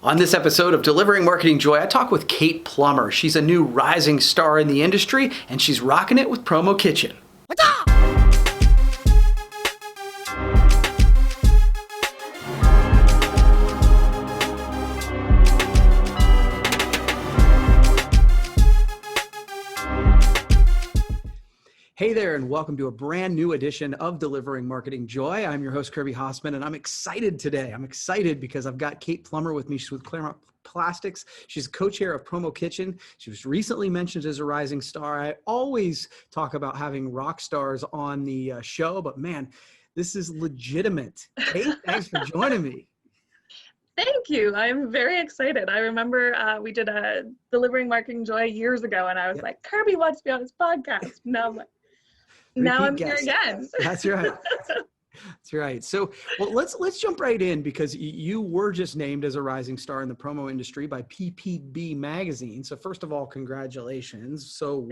On this episode of Delivering Marketing Joy, I talk with Kate Plummer. She's a new rising star in the industry, and she's rocking it with PromoKitchen. Hey there, and welcome to a brand new edition of Delivering Marketing Joy. I'm your host, Kirby Hasseman, and I'm excited today. I'm excited because I've got Kate Plummer with me. She's with Claremont Plastics. She's co-chair of PromoKitchen. She was recently mentioned as a rising star. I always talk about having rock stars on the show, but man, this is legitimate. Kate, thanks for joining me. Thank you. I'm very excited. I remember we did a Delivering Marketing Joy years ago, and I was like, Kirby wants to be on his podcast. Now I'm here again. That's right. That's right. So, well, let's jump right in because you were just named as a rising star in the promo industry by PPB magazine. So, first of all, congratulations. So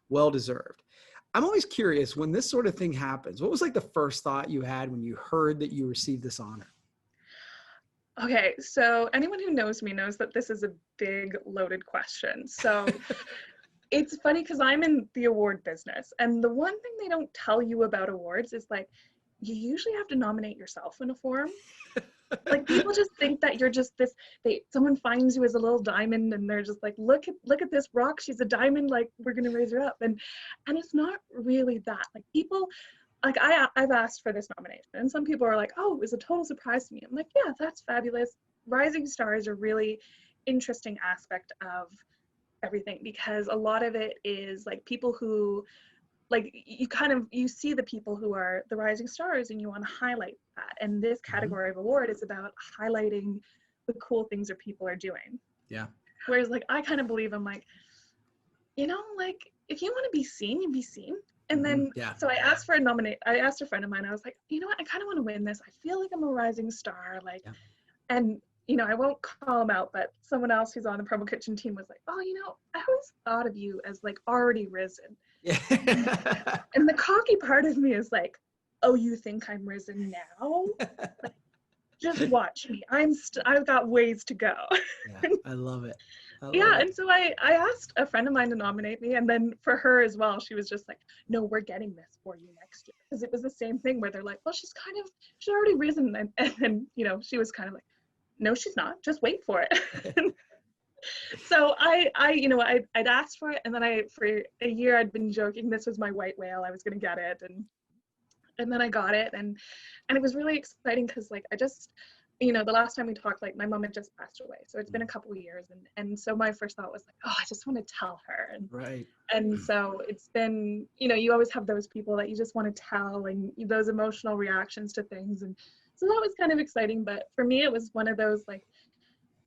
well deserved. I'm always curious when this sort of thing happens. What was like the first thought you had when you heard that you received this honor? Okay, so anyone who knows me knows that this is a big, loaded question. So. It's funny because I'm in the award business, and the one thing they don't tell you about awards is like, you usually have to nominate yourself in a form. Like people just think that you're just this, someone finds you as a little diamond and they're just like, look at this rock, she's a diamond, like we're gonna raise her up. And it's not really that. Like people, like I've asked for this nomination and some people are like, oh, it was a total surprise to me. I'm like, yeah, that's fabulous. Rising stars are really interesting aspect of everything because a lot of it is like people who like you see the people who are the rising stars and you want to highlight that, and this category of award is about highlighting the cool things that people are doing. Yeah. Whereas like I kind of believe I'm like, like if you want to be seen, you be seen. And then so I asked for I asked a friend of mine, I was like, you know what, I kind of want to win this. I feel like I'm a rising star, like and I won't call him out, but someone else who's on the PromoKitchen team was like, oh, I always thought of you as like already risen. Yeah. And the cocky part of me is like, oh, you think I'm risen now? Like, just watch me. I've got ways to go. Yeah, I love it. And so I asked a friend of mine to nominate me, and then for her as well, she was just like, no, we're getting this for you next year. Because it was the same thing where they're like, well, she's already risen. And she was kind of like, no, she's not. Just wait for it. So I'd asked for it, and then for a year I'd been joking this was my white whale. I was gonna get it, and then I got it, and it was really exciting because like I just, the last time we talked, like my mom had just passed away, so it's been a couple of years, and so my first thought was like, oh, I just want to tell her, and so it's been, you always have those people that you just want to tell, and those emotional reactions to things, and so that was kind of exciting. But for me, it was one of those, like,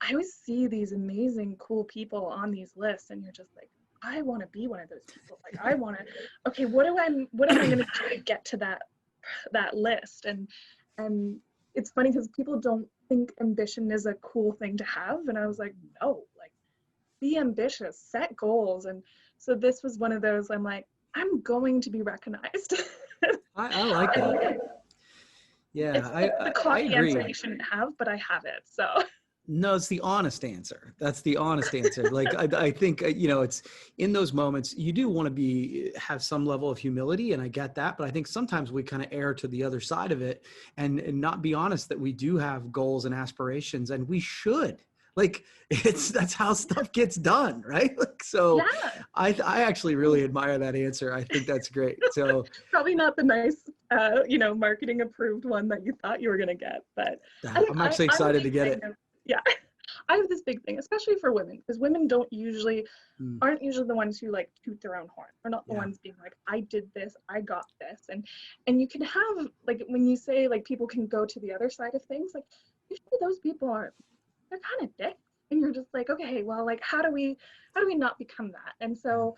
I always see these amazing, cool people on these lists, and you're just like, I want to be one of those people. Like, I want to, okay, what am I going to do to get to that list? And it's funny because people don't think ambition is a cool thing to have. And I was like, no, like, be ambitious, set goals. And so this was one of those, I'm like, I'm going to be recognized. I like that. Yeah, it's the cocky answer you shouldn't have, but I have it. So no, it's the honest answer. That's the honest answer. Like I think it's in those moments you do want to have some level of humility, and I get that. But I think sometimes we kind of err to the other side of it and not be honest that we do have goals and aspirations, and we should. Like that's how stuff gets done, right? Like, so yeah. I actually really admire that answer. I think that's great. So probably not the nice, marketing approved one that you thought you were going to get, but I'm actually excited to get it. I have this big thing, especially for women, because women aren't usually the ones who like toot their own horn. They're not the ones being like, I did this, I got this. And you can have, like, when you say like people can go to the other side of things, like usually those people they're kind of dicks, and you're just like, okay, well, like, how do we not become that? And so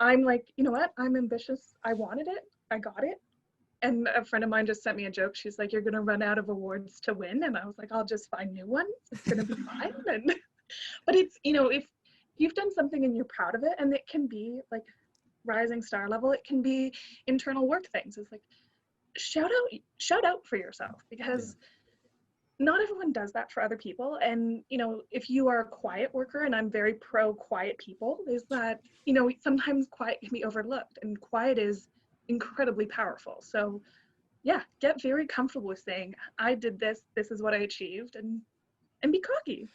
I'm like, you know what? I'm ambitious. I wanted it. I got it. And a friend of mine just sent me a joke. She's like, you're going to run out of awards to win. And I was like, I'll just find new ones. It's going to be fine. But it's, if you've done something and you're proud of it, and it can be like rising star level, it can be internal work things. It's like, shout out for yourself, because not everyone does that for other people. And, if you are a quiet worker, and I'm very pro quiet people, is that, sometimes quiet can be overlooked, and quiet is incredibly powerful. So yeah, get very comfortable with saying, I did this, this is what I achieved, and be cocky.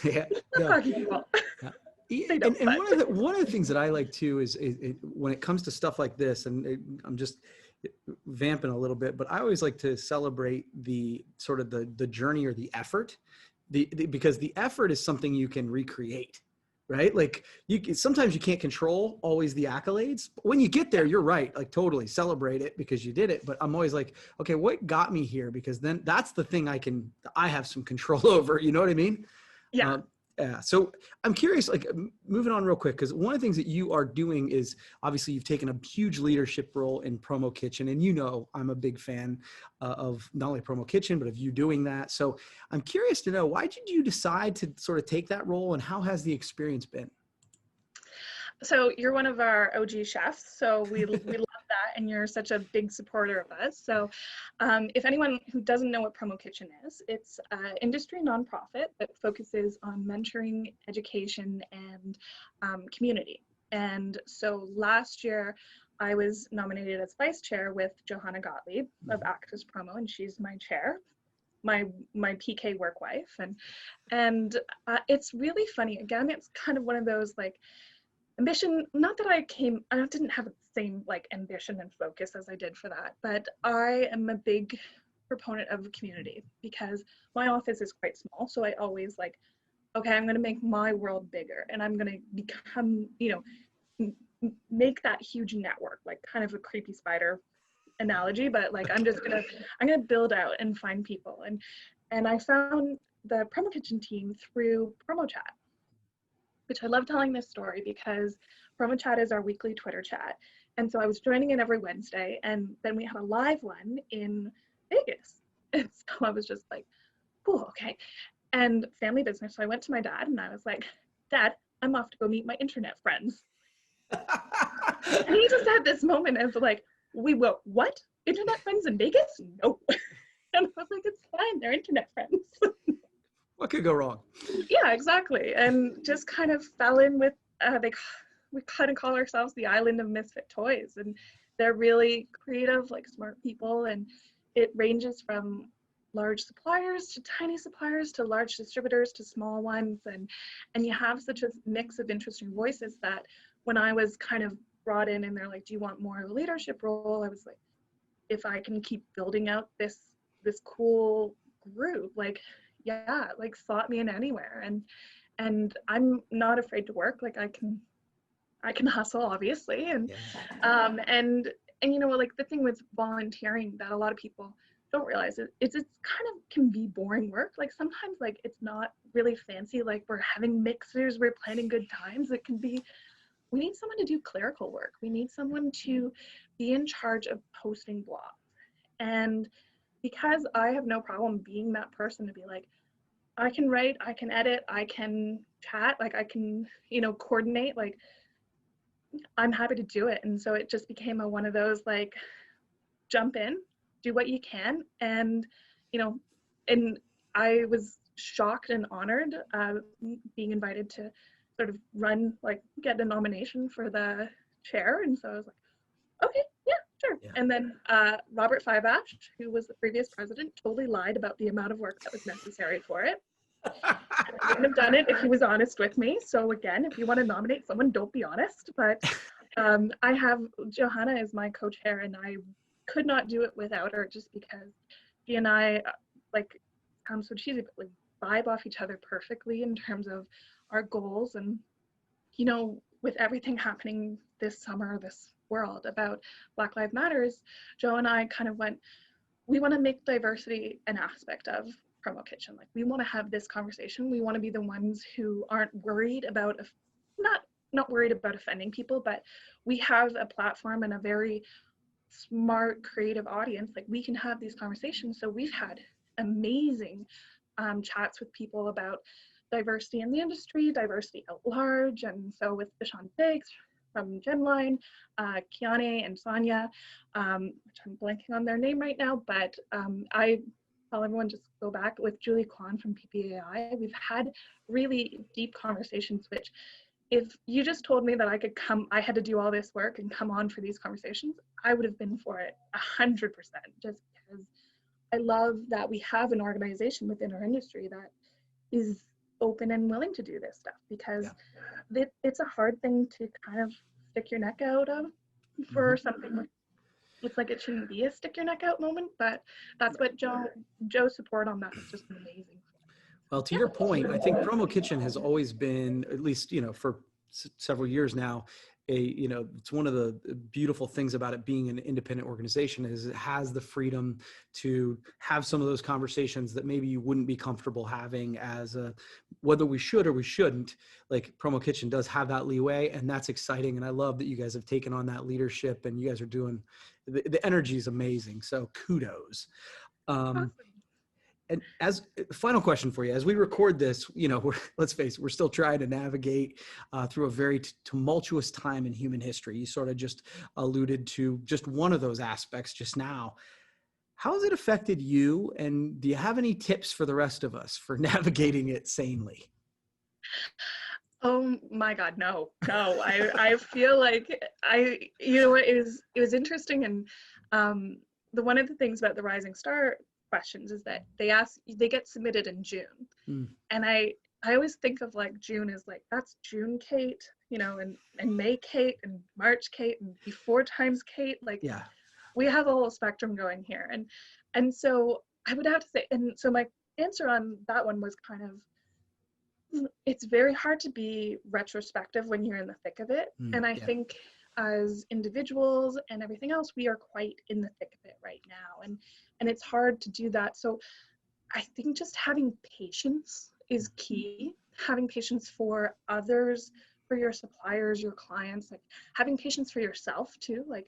Yeah, People love no. cocky people. Yeah. They And, don't, and but one of the things that I like too is when it comes to stuff like this, and I'm just vamping a little bit, but I always like to celebrate the sort of the journey or the effort, because the effort is something you can recreate, right? Like sometimes you can't control always the accolades, but when you get there, you're right, like totally celebrate it because you did it. But I'm always like, okay, what got me here? Because then that's the thing I have some control over. You know what I mean? yeah. Um, yeah. So I'm curious, like moving on real quick, because one of the things that you are doing is obviously you've taken a huge leadership role in PromoKitchen, and I'm a big fan of not only PromoKitchen but of you doing that. So I'm curious to know, why did you decide to sort of take that role, and how has the experience been? So you're one of our OG chefs, so we love that, and you're such a big supporter of us. So if anyone who doesn't know what PromoKitchen is, it's an industry nonprofit that focuses on mentoring, education, and community. And so last year, I was nominated as vice chair with Johanna Gottlieb of Actors Promo, and she's my chair, my PK work wife, and it's really funny. Again, it's kind of one of those like ambition, not that I didn't have the same like ambition and focus as I did for that, but I am a big proponent of community because my office is quite small. So I always like, okay, I'm going to make my world bigger, and I'm going to become, make that huge network, like kind of a creepy spider analogy, but like I'm going to build out and find people. And I found the PromoKitchen team through PromoChat, which I love telling this story because PromoChat is our weekly Twitter chat. And so I was joining in every Wednesday, and then we had a live one in Vegas. And so I was just like, cool, okay. And family business. So I went to my dad and I was like, Dad, I'm off to go meet my internet friends. And he just had this moment of like, we will, what? Internet friends in Vegas? No. And I was like, it's fine, they're internet friends. What could go wrong? Yeah, exactly. And just kind of fell in with we kind of call ourselves the island of misfit toys, and they're really creative, like smart people, and it ranges from large suppliers to tiny suppliers to large distributors to small ones, and you have such a mix of interesting voices that when I was kind of brought in and they're like, do you want more of a leadership role, I was like, if I can keep building out this cool group, like yeah, like slot me in anywhere. And I'm not afraid to work. Like I can hustle, obviously. And Yeah. and like the thing with volunteering that a lot of people don't realize it's kind of can be boring work. Like sometimes like it's not really fancy, like we're having mixers, we're planning good times. It can be, we need someone to do clerical work, we need someone to be in charge of posting blogs. And because I have no problem being that person to be like, I can write, I can edit, I can chat, like I can, coordinate, like I'm happy to do it. And so it just became one of those like, jump in, do what you can. And, and I was shocked and honored being invited to sort of run, like get a nomination for the chair. And so I was like, okay, yeah, sure. Yeah. And then Robert Fibash, who was the previous president, totally lied about the amount of work that was necessary for it. I wouldn't have done it if he was honest with me. So again, if you want to nominate someone, don't be honest. But I have Johanna as my co-chair, and I could not do it without her, just because she and I like so cheesy, but like vibe off each other perfectly in terms of our goals. And with everything happening this summer, this world about Black Lives Matters, Joe and I kind of went, we want to make diversity an aspect of PromoKitchen. Like we want to have this conversation. We want to be the ones who aren't worried about, not worried about offending people, but we have a platform and a very smart, creative audience. Like we can have these conversations. So we've had amazing chats with people about diversity in the industry, diversity at large. And so with Deshaun Biggs from Genline, Kiane and Sonia, which I'm blanking on their name right now, but tell everyone, just go back with Julie Kwan from PPAI. We've had really deep conversations, which if you just told me that I had to do all this work and come on for these conversations, I would have been for it 100%, just because I love that we have an organization within our industry that is open and willing to do this stuff, because it's a hard thing to kind of stick your neck out of for something. It's like it shouldn't be a stick your neck out moment, but that's what Joe's support on that is just amazing. Well, to your point, I think PromoKitchen has always been, at least, for several years now, it's one of the beautiful things about it being an independent organization is it has the freedom to have some of those conversations that maybe you wouldn't be comfortable having whether we should or we shouldn't. Like PromoKitchen does have that leeway, and that's exciting. And I love that you guys have taken on that leadership, and you guys are doing, the energy is amazing. So kudos. Awesome. And as final question for you, as we record this, let's face it, we're still trying to navigate through a very tumultuous time in human history. You sort of just alluded to just one of those aspects just now. How has it affected you? And do you have any tips for the rest of us for navigating it sanely? Oh my God, no. I feel like it was interesting. And one of the things about the Rising Star questions is that they get submitted in June. And I always think of like June as like, that's June Kate, and May Kate and March Kate and before times Kate. Like, we have a whole spectrum going here. And so I would have to say, and so my answer on that one was kind of, it's very hard to be retrospective when you're in the thick of it. And I think as individuals and everything else, we are quite in the thick of it right now. And it's hard to do that. So I think just having patience is key. Having patience for others, for your suppliers, your clients, like having patience for yourself too. Like,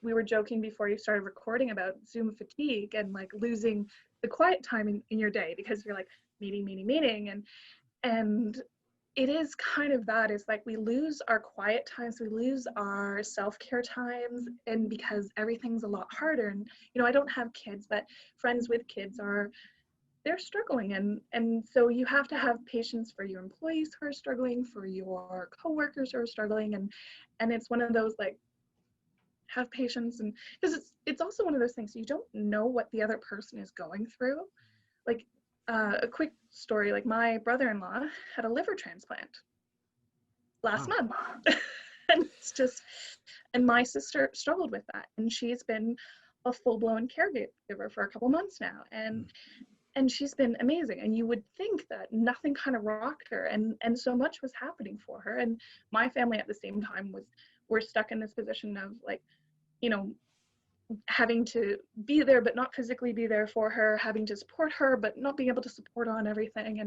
we were joking before you started recording about Zoom fatigue and like losing the quiet time in your day because you're like meeting. And it is kind of that. It's like we lose our quiet times, we lose our self-care times, and because everything's a lot harder. And I don't have kids, but friends with kids they're struggling, and so you have to have patience for your employees who are struggling, for your coworkers who are struggling, and it's one of those, like, have patience. And because it's also one of those things, you don't know what the other person is going through. Like, a quick story, like my brother-in-law had a liver transplant last month. And it's just, and my sister struggled with that, and she's been a full-blown caregiver for a couple months now, and she's been amazing. And you would think that nothing kind of rocked her, and so much was happening for her. And my family at the same time we're stuck in this position of, like, having to be there but not physically be there for her, having to support her but not being able to support on everything.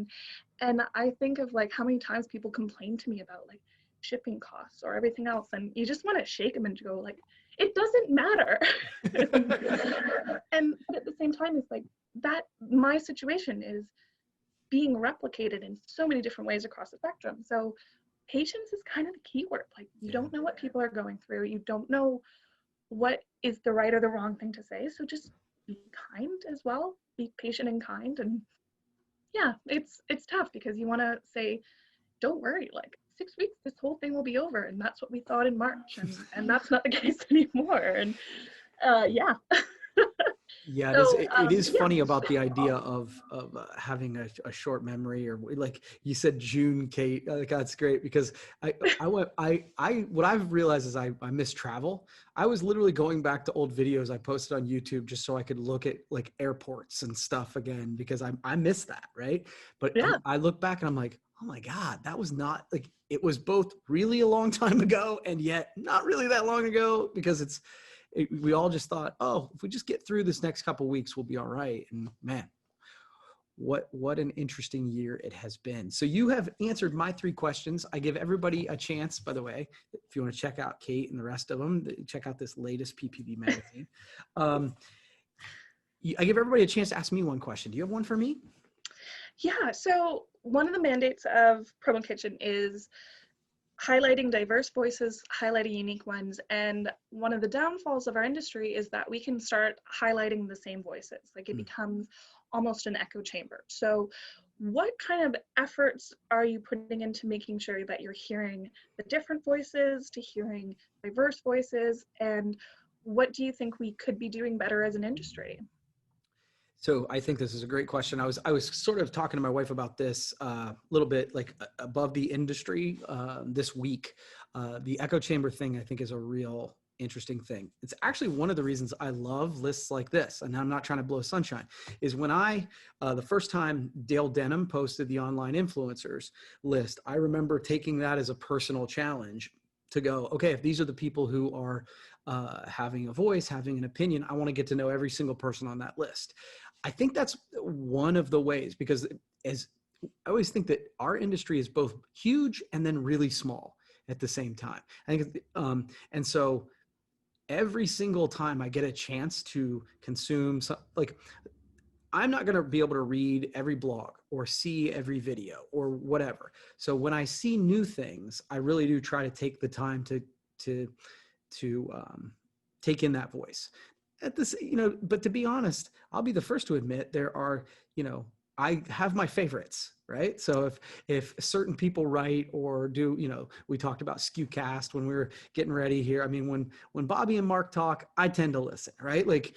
And I think of, like, how many times people complain to me about, like, shipping costs or everything else, and you just want to shake them and go, like, it doesn't matter. But at the same time, it's like that my situation is being replicated in so many different ways across the spectrum. So patience is kind of the key word. Like, you don't know what people are going through, you don't know what is the right or the wrong thing to say, so just be kind as well, be patient and kind. And it's tough because you want to say, don't worry, like, 6 weeks, this whole thing will be over, and that's what we thought in March, and that's not the case anymore. And it is funny about the idea of having a short memory, or like you said, June Kate. Like, that's great, because what I've realized is I miss travel. I was literally going back to old videos I posted on YouTube just so I could look at, like, airports and stuff again, because I miss that, right? But I look back and I'm like, oh my God, that was not, like, it was both really a long time ago and yet not really that long ago, because we all just thought, oh, if we just get through this next couple of weeks, we'll be all right. And man, what an interesting year it has been. So you have answered my 3 questions. I give everybody a chance, by the way, if you want to check out Kate and the rest of them, check out this latest PPV magazine. I give everybody a chance to ask me one question. Do you have one for me? Yeah, so one of the mandates of PromoKitchen is highlighting diverse voices, highlighting unique ones. And one of the downfalls of our industry is that we can start highlighting the same voices. Like it becomes almost an echo chamber. So what kind of efforts are you putting into making sure that you're hearing the different voices, to hearing diverse voices, and what do you think we could be doing better as an industry? So I think this is a great question. I was sort of talking to my wife about this a little bit, like above the industry this week. The echo chamber thing, I think, is a real interesting thing. It's actually one of the reasons I love lists like this, and I'm not trying to blow sunshine, is when the first time Dale Denham posted the online influencers list, I remember taking that as a personal challenge to go, okay, if these are the people who are having a voice, having an opinion, I want to get to know every single person on that list. I think that's one of the ways, because as I always think that our industry is both huge and then really small at the same time. I think, and so every single time I get a chance to consume like, I'm not going to be able to read every blog or see every video or whatever. So when I see new things, I really do try to take the time to take in that voice. At this, but to be honest, I'll be the first to admit there are, I have my favorites, right? So if certain people write or do, we talked about SKUcast when we were getting ready here. I mean, when Bobby and Mark talk, I tend to listen, right? Like,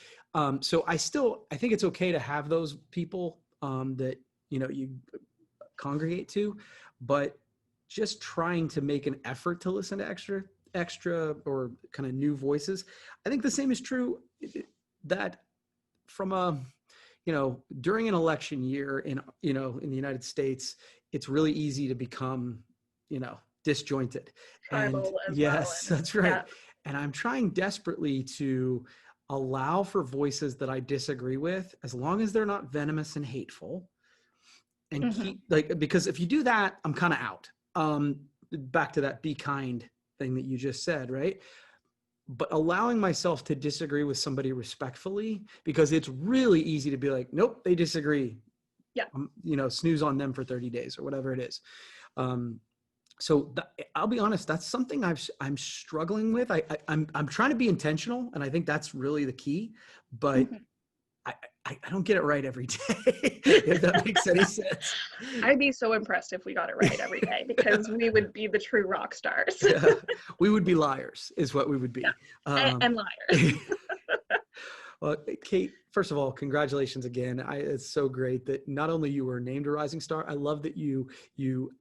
so I think it's okay to have those people that, you congregate to, but just trying to make an effort to listen to extra or kind of new voices. I think the same is true that from during an election year in the United States, it's really easy to become, disjointed. And Tribal as well. yes, And, that's right. yeah. And I'm trying desperately to allow for voices that I disagree with, as long as they're not venomous and hateful, and keep because if you do that, I'm kind of out. Back to that be kind thing that you just said, right? But allowing myself to disagree with somebody respectfully, because it's really easy to be like, nope, they disagree. Yeah. Snooze on them for 30 days or whatever it is. So I'll be honest, that's something I'm struggling with. I'm trying to be intentional, and I think that's really the key, but I don't get it right every day, if that makes any sense. I'd be so impressed if we got it right every day, because we would be the true rock stars. Yeah, we would be liars, is what we would be. Yeah. And liars. Well, Kate, first of all, congratulations again. It's so great that not only you were named a rising star, I love that you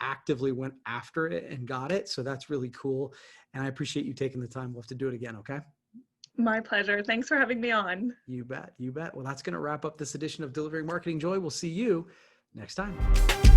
actively went after it and got it. So that's really cool. And I appreciate you taking the time. We'll have to do it again, okay? My pleasure. Thanks for having me on. You bet. You bet. Well, that's going to wrap up this edition of Delivering Marketing Joy. We'll see you next time.